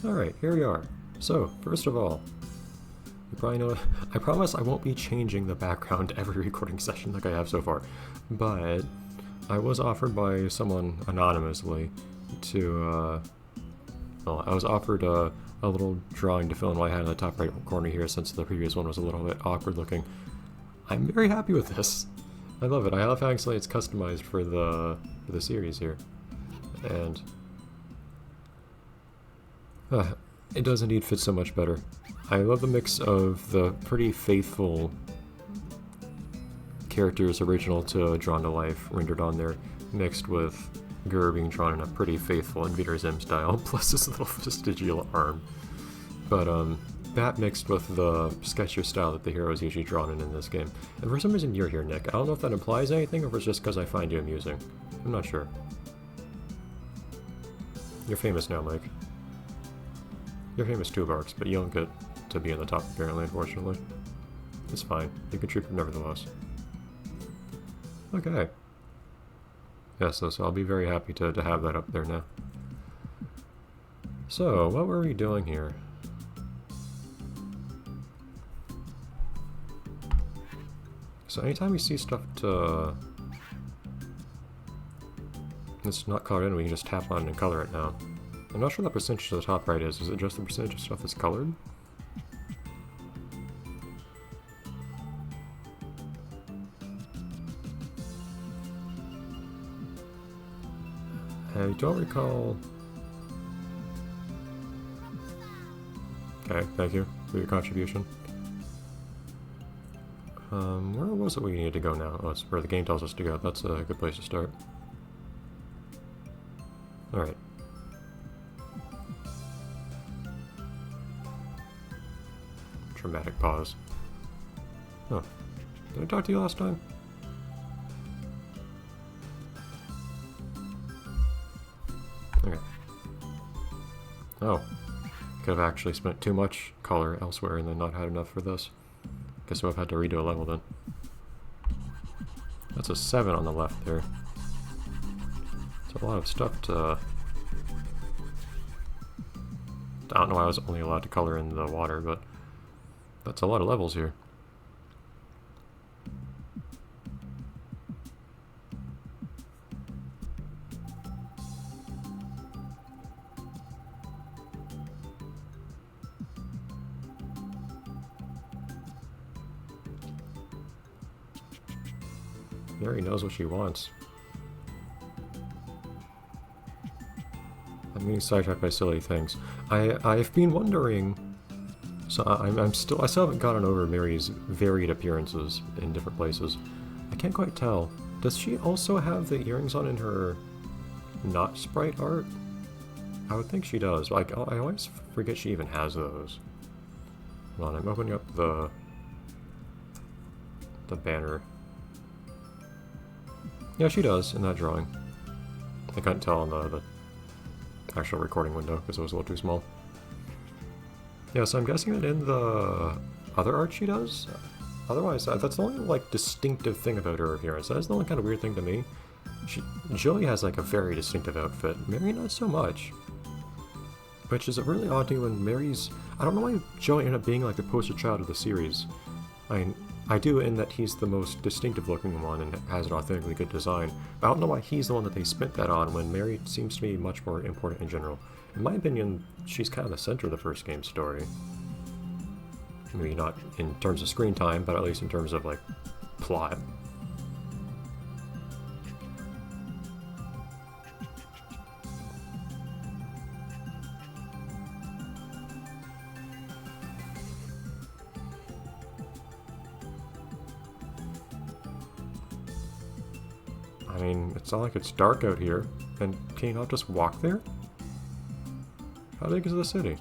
Alright, here we are. So, first of all, you probably know, I promise I won't be changing the background every recording session like I have so far, but I was offered by someone anonymously to, well, I was offered a little drawing to fill in what I had in the top right corner here since the previous one was a little bit awkward looking. I'm very happy with this. I love it. I love how actually it's customized for the series here. And it does indeed fit so much better. I love the mix of the pretty faithful characters original to Drawn to Life rendered on there, mixed with Gur being drawn in a pretty faithful Invader Zim style, plus this little vestigial arm. But that mixed with the sketchier style that the hero is usually drawn in this game. And for some reason you're here, Nick. I don't know if that implies anything or if it's just because I find you amusing. I'm not sure. You're famous now, Mike. You're famous too, Barks, but you don't get to be on the top apparently, unfortunately. It's fine. You contribute nevertheless. Okay. Yes, so I'll be very happy to have that up there now. So, what were we doing here? So anytime we see stuff it's not colored in, we can just tap on it and color it now. I'm not sure what the percentage of the top right is. Is it just the percentage of stuff that's colored? I don't recall... Okay, thank you for your contribution. Where was it we needed to go now? Oh, it's where the game tells us to go. That's a good place to start. Alright. Dramatic pause. Oh. Did I talk to you last time? Okay. Oh. Could have actually spent too much color elsewhere and then not had enough for this. Guess we'll have had to redo a level then. That's a 7 on the left there. It's a lot of stuff to... I don't know why I was only allowed to color in the water, but that's a lot of levels here. Mary knows what she wants. I'm getting sidetracked by silly things. I've been wondering. So I still haven't gotten over Mary's varied appearances in different places. I can't quite tell. Does she also have the earrings on in her not sprite art? I would think she does. Like I always forget she even has those. Hold on, I'm opening up the banner. Yeah, she does in that drawing. I couldn't tell on the actual recording window because it was a little too small. Yeah, so I'm guessing that in the other art she does. Otherwise, that's the only like distinctive thing about her appearance. That is the only kind of weird thing to me. Joey has like a very distinctive outfit. Mary not so much. Which is really odd to me when Mary's... I don't know why Joey ended up being like the poster child of the series. I do in that he's the most distinctive looking one and has an authentically good design. But I don't know why he's the one that they spent that on when Mary seems to be much more important in general. In my opinion, she's kind of the center of the first game's story. Maybe not in terms of screen time, but at least in terms of, like, plot. I mean, it's not like it's dark out here, and can you not just walk there? How big is the city?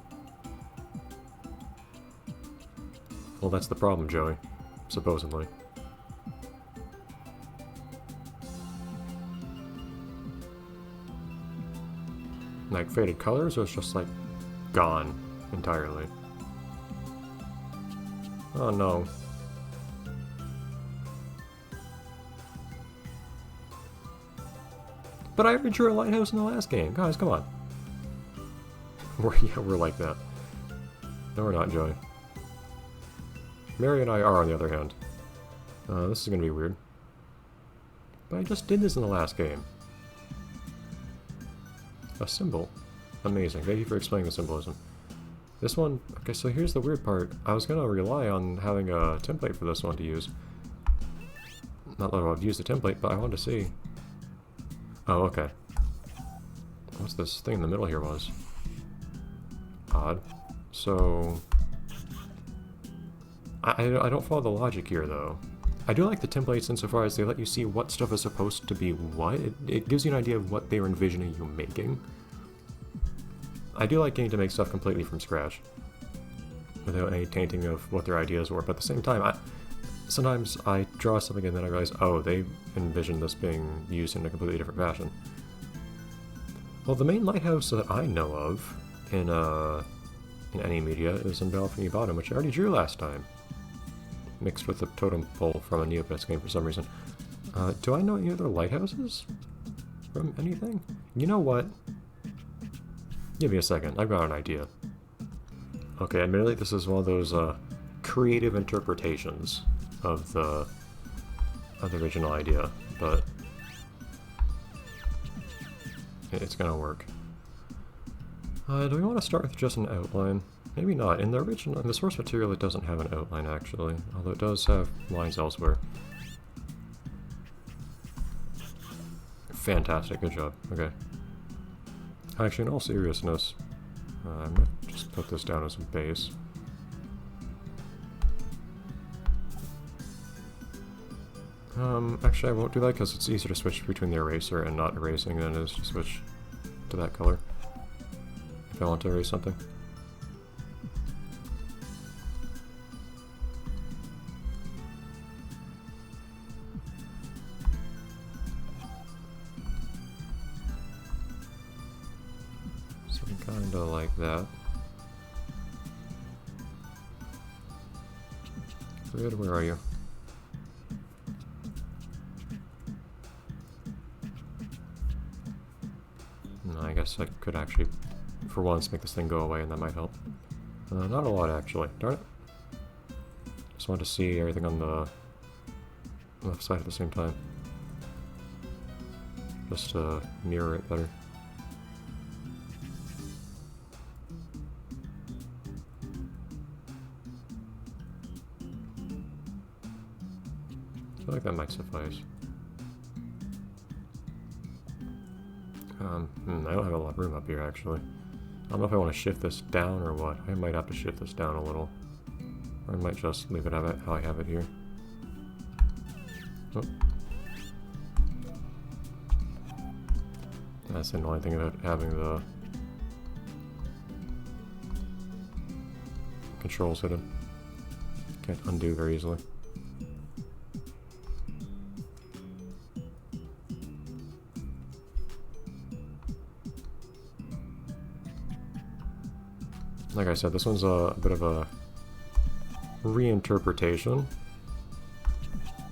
Well, that's the problem, Joey. Supposedly. Like faded colors, or it's just like gone entirely? Oh no. But I already drew a lighthouse in the last game. Guys, come on. We're like that. No, we're not, Joey. Mary and I are, on the other hand. This is gonna be weird. But I just did this in the last game. A symbol. Amazing. Thank you for explaining the symbolism. This one... Okay, so here's the weird part. I was gonna rely on having a template for this one to use. Not that I've used the template, but I wanted to see. Oh, okay. What's this thing in the middle here was? Odd. So... I don't follow the logic here, though. I do like the templates insofar as they let you see what stuff is supposed to be what. It gives you an idea of what they were envisioning you making. I do like getting to make stuff completely from scratch, without any tainting of what their ideas were, but at the same time, sometimes I draw something and then I realize, oh, they envisioned this being used in a completely different fashion. Well, the main lighthouse that I know of in any media is in Battle for New Bottom, which I already drew last time. Mixed with the totem pole from a Neopets game for some reason. Do I know any other lighthouses from anything? You know what? Give me a second, I've got an idea. Okay, admittedly this is one of those creative interpretations of the original idea, but it's gonna work. Do we want to start with just an outline? Maybe not. In the source material it doesn't have an outline actually, although it does have lines elsewhere. Fantastic, good job. Okay. Actually, in all seriousness, I'm gonna just put this down as a base. Actually I won't do that because it's easier to switch between the eraser and not erasing than it is to switch to that color if I want to erase something. Kinda like that. Fred, where are you? No, I guess I could actually, for once, make this thing go away and that might help. Not a lot actually, darn it. Just wanted to see everything on the left side at the same time. Just to mirror it better. I feel like that might suffice. I don't have a lot of room up here, actually. I don't know if I want to shift this down or what. I might have to shift this down a little. Or I might just leave it how I have it here. Oh. That's the annoying thing about having the controls hidden. Can't undo very easily. Like I said, this one's a bit of a reinterpretation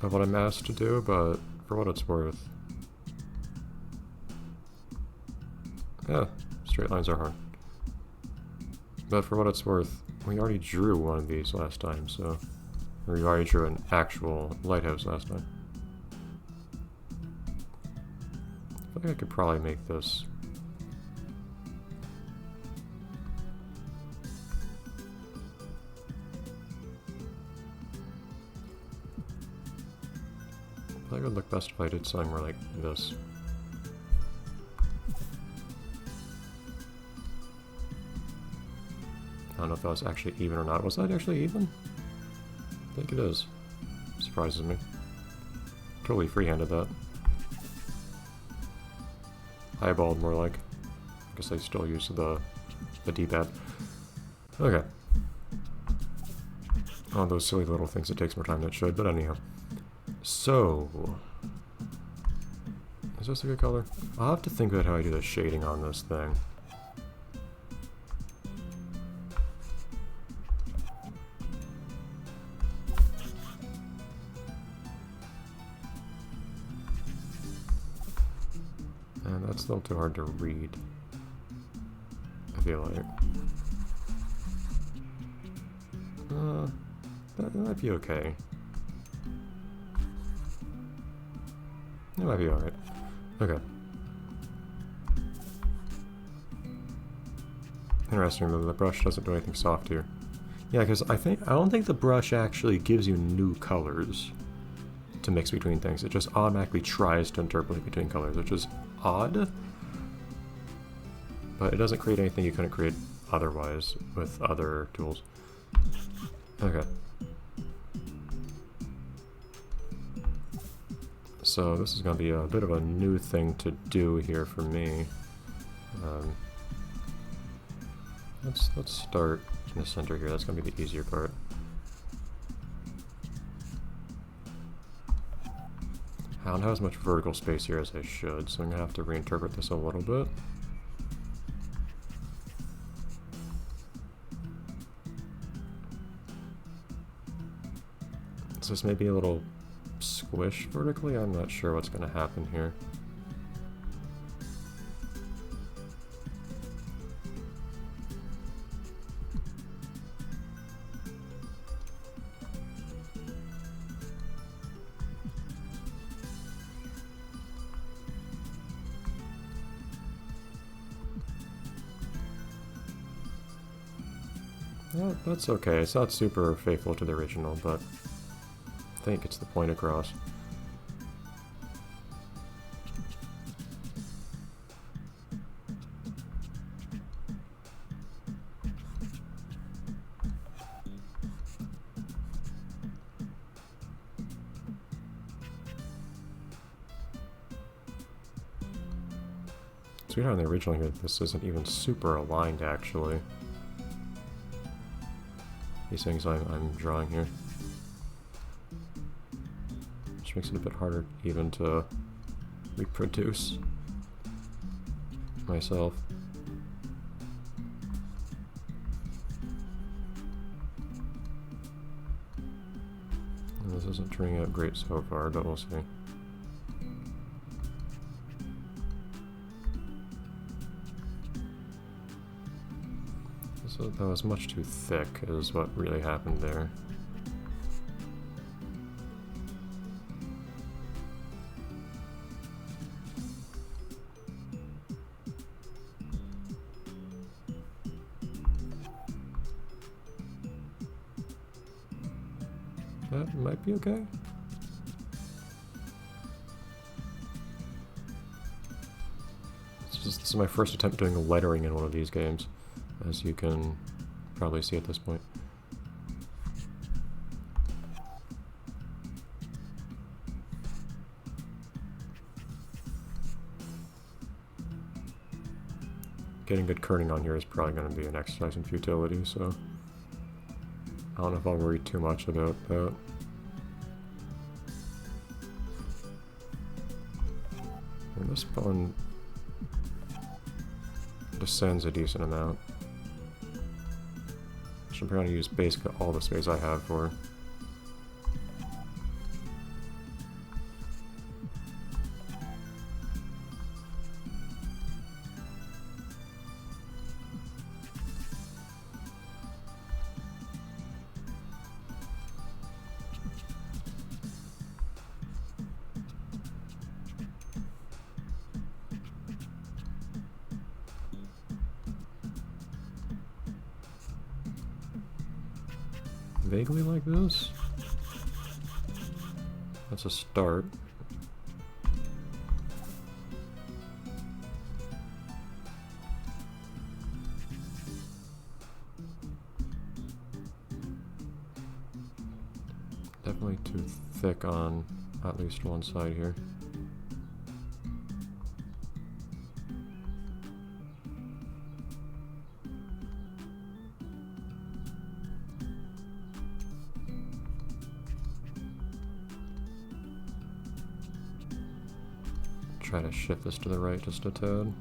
of what I'm asked to do, but for what it's worth. Yeah, straight lines are hard. But for what it's worth, we already drew one of these last time, so... Or we already drew an actual lighthouse last time. I feel like I could probably make this... I think it would look best if I did something more like this. I don't know if that was actually even or not. Was that actually even? I think it is. Surprises me. Totally freehanded that. Eyeballed more like. I guess I still use the D-pad. Okay. Oh, those silly little things, it takes more time than it should, but anyhow. So, is this a good color? I'll have to think about how I do the shading on this thing. And that's still too hard to read. I feel like. That might be okay. It might be alright. Okay. Interesting that the brush doesn't do anything soft here. Yeah, because I don't think the brush actually gives you new colors to mix between things. It just automatically tries to interpolate between colors, which is odd. But it doesn't create anything you couldn't create otherwise with other tools. Okay. So this is going to be a bit of a new thing to do here for me. Let's start in the center here. That's going to be the easier part. I don't have as much vertical space here as I should, so I'm going to have to reinterpret this a little bit. So this may be a little squish vertically. I'm not sure what's going to happen here. Yeah, that's okay. It's not super faithful to the original, but I think it's the point across. So we on the original here, this isn't even super aligned actually. These things I'm drawing here. Which makes it a bit harder even to reproduce myself. And this isn't turning out great so far, but we'll see. So that was much too thick is what really happened there. That might be okay. This is my first attempt doing lettering in one of these games, as you can probably see at this point. Getting good kerning on here is probably going to be an exercise in futility, so I don't know if I'll worry too much about that. And this one descends a decent amount. I'm trying to use basically all the space I have for. Vaguely like this. That's a start. Definitely too thick on at least one side here. Try to shift this to the right just a tad.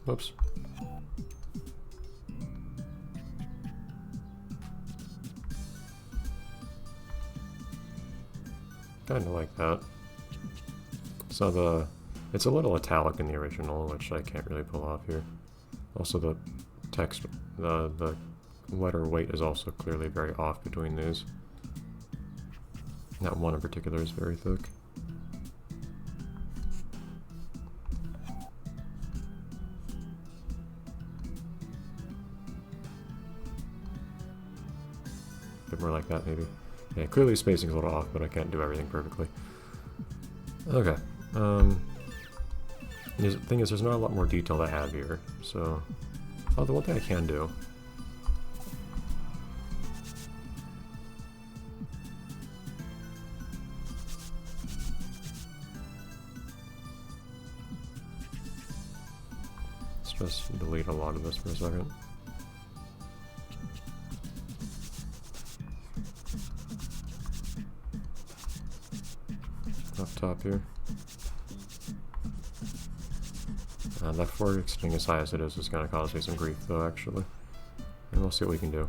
Whoops. Kind of like that. So it's a little italic in the original, which I can't really pull off here. Also the text, the letter weight is also clearly very off between these. That one in particular is very thick. A bit more like that, maybe. Yeah, clearly spacing's a little off, but I can't do everything perfectly. Okay. The thing is, there's not a lot more detail to add here, so... Oh, the one thing I can do... Let's just delete a lot of this for a second. Up top here. That forward string, as high as it is going to cause me some grief, though, actually. And we'll see what we can do.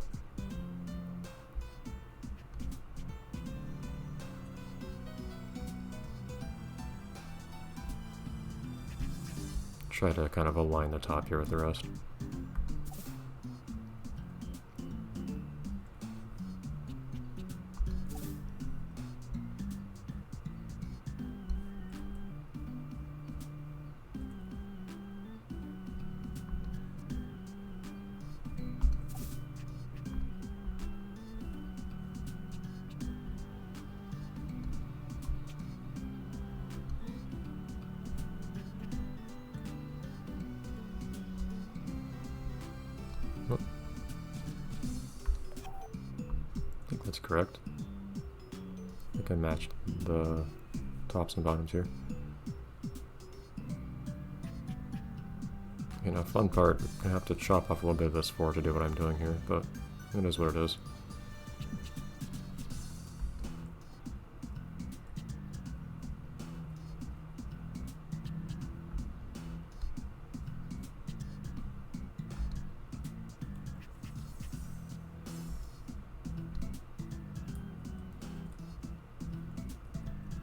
Try to kind of align the top here with the rest. I think that's correct. I think I matched the tops and bottoms here. You know, fun part, I have to chop off a little bit of this for to do what I'm doing here, but it is what it is.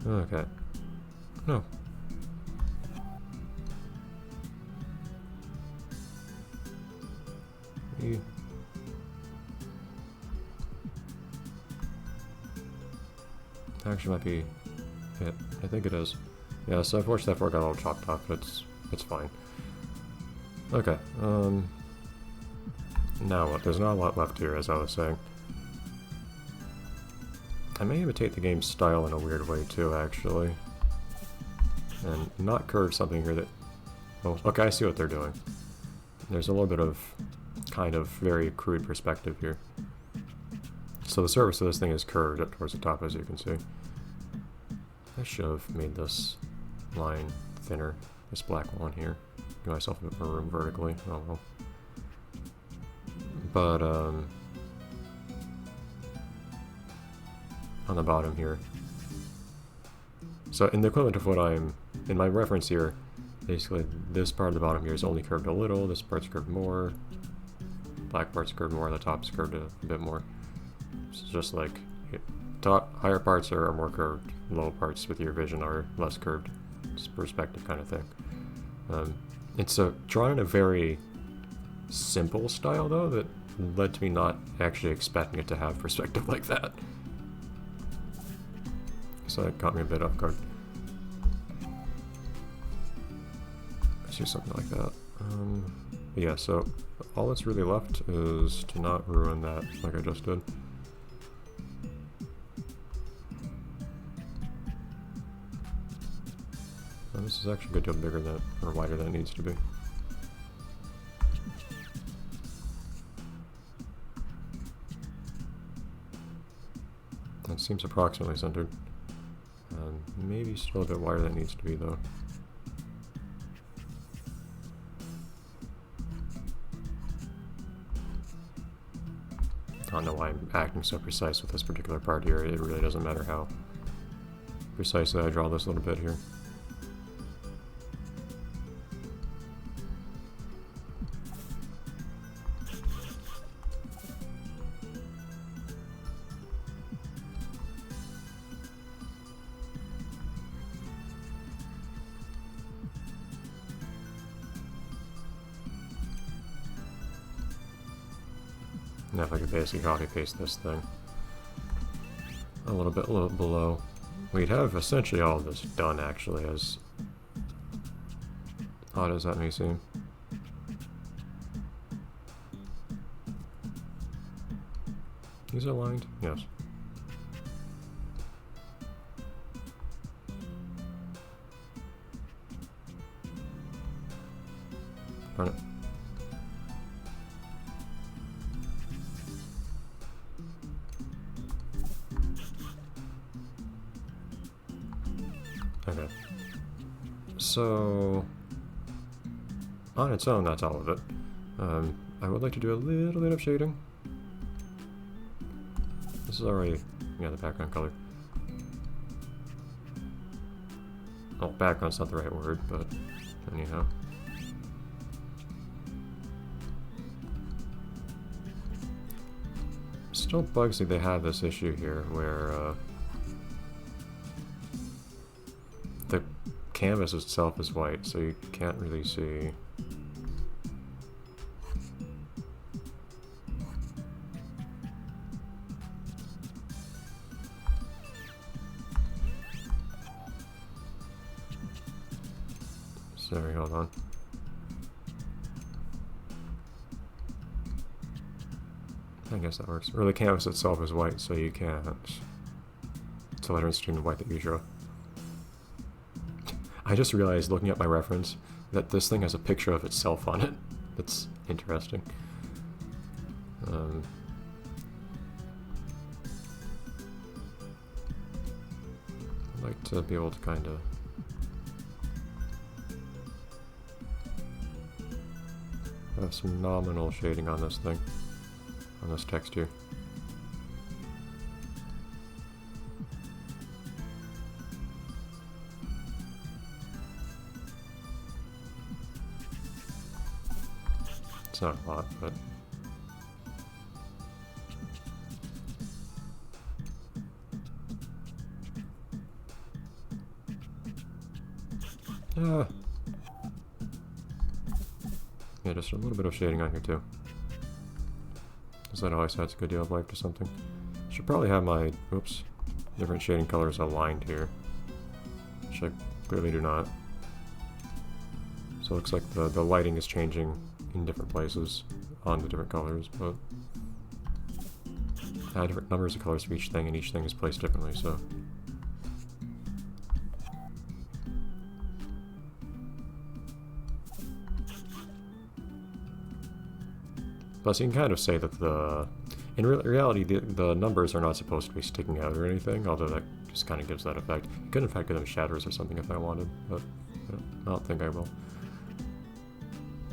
Okay. No. Actually might be it. I think it is. Yeah, so unfortunately that fork got a little chopped off, but it's fine. Okay, now what? There's not a lot left here, as I was saying. I may imitate the game's style in a weird way too, actually. And not curve something here that... Oh, okay, I see what they're doing. There's a little bit of kind of very crude perspective here. So the surface of this thing is curved up towards the top, as you can see. I should have made this line thinner, this black one here. Give myself a bit more room vertically. Oh well. But, on the bottom here. So in the equivalent of what I'm, in my reference here, basically this part of the bottom here is only curved a little, this part's curved more, black part's curved more, the top's curved a bit more. It's just like, top, higher parts are more curved, low parts with your vision are less curved. It's perspective kind of thing. It's drawn in a very simple style though, that led to me not actually expecting it to have perspective like that. So that caught me a bit off guard. Let's do something like that. Yeah, so all that's really left is to not ruin that like I just did. And this is actually a good deal bigger than, or wider than it needs to be. That seems approximately centered. Maybe still a bit wider than it needs to be, though. I don't know why I'm acting so precise with this particular part here. It really doesn't matter how precisely I draw this little bit here. Now if I could basically copy paste this thing a little bit below, we'd have essentially all of this done actually, as odd as that may seem. These are aligned? Yes. Darn it. Okay. So, on its own, that's all of it. I would like to do a little bit of shading. This is already, yeah, the background color. Well, background's not the right word, but anyhow. Still bugs me they have this issue here where the canvas itself is white, so you can't really see. Sorry, hold on. I guess that works. Or the canvas itself is white, so you can't tell the difference between the white that you draw. I just realized, looking at my reference, that this thing has a picture of itself on it. That's interesting. I'd like to be able to kind of have some nominal shading on this thing, on this texture. It's not a lot, but yeah, just a little bit of shading on here too. Because that always adds a good deal of life to something. Should probably have my, oops, different shading colors aligned here, which I clearly do not. So it looks like the lighting is changing in different places on the different colors, but I have different numbers of colors for each thing, and each thing is placed differently, so. Plus, you can kind of say that in reality, the numbers are not supposed to be sticking out or anything, although that just kind of gives that effect. You could in fact give them shadows or something if I wanted, but I don't think I will.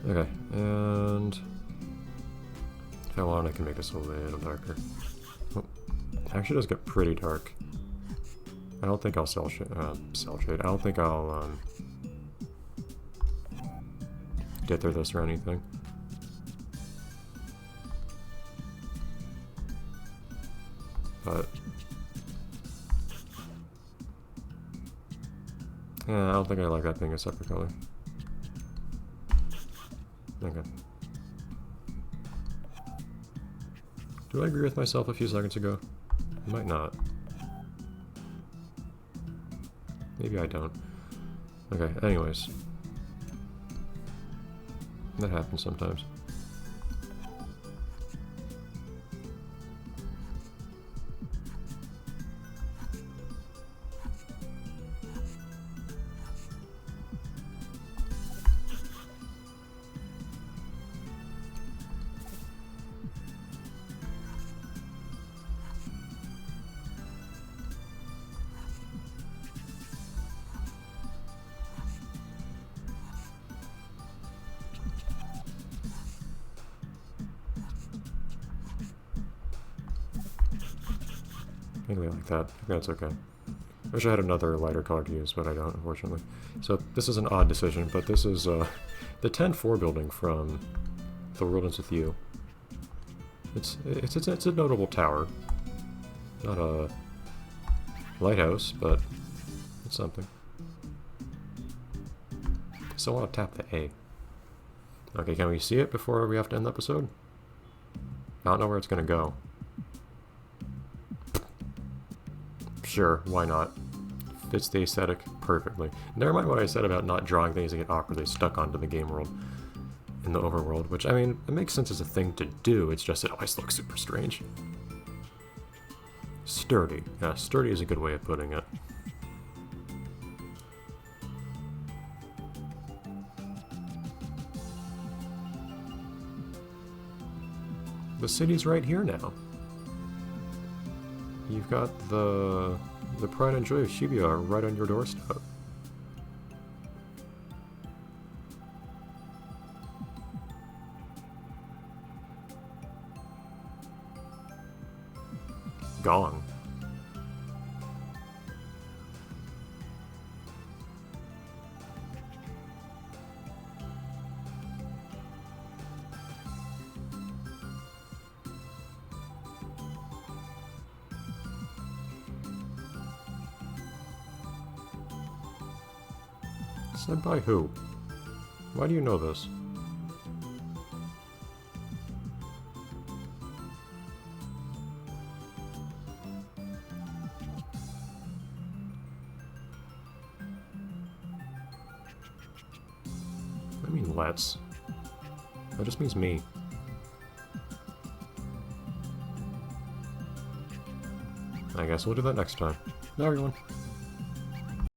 Okay, and if I want, I can make this a little darker. Oh, it actually does get pretty dark. I don't think I'll cell shade. I don't think I'll dither this or anything. But yeah, I don't think I like that being a separate color. Okay. Do I agree with myself a few seconds ago? I might not. Maybe I don't. Okay, anyways. That happens sometimes. Maybe like that. That's okay. I wish I had another lighter color to use, but I don't, unfortunately. So this is an odd decision, but this is the 10-4 building from The World Ends With You. It's a notable tower. Not a lighthouse, but it's something. So I want to tap the A. Okay, can we see it before we have to end the episode? I don't know where it's gonna go. Sure, why not? Fits the aesthetic perfectly. Never mind what I said about not drawing things that get awkwardly stuck onto the game world in the overworld, which, I mean, it makes sense as a thing to do, it's just it always looks super strange. Sturdy. Yeah, sturdy is a good way of putting it. The city's right here now. You've got the pride and joy of Shibuya right on your doorstep. Gong. Said by who? Why do you know this? I mean, let's. That just means me. I guess we'll do that next time. Bye, everyone.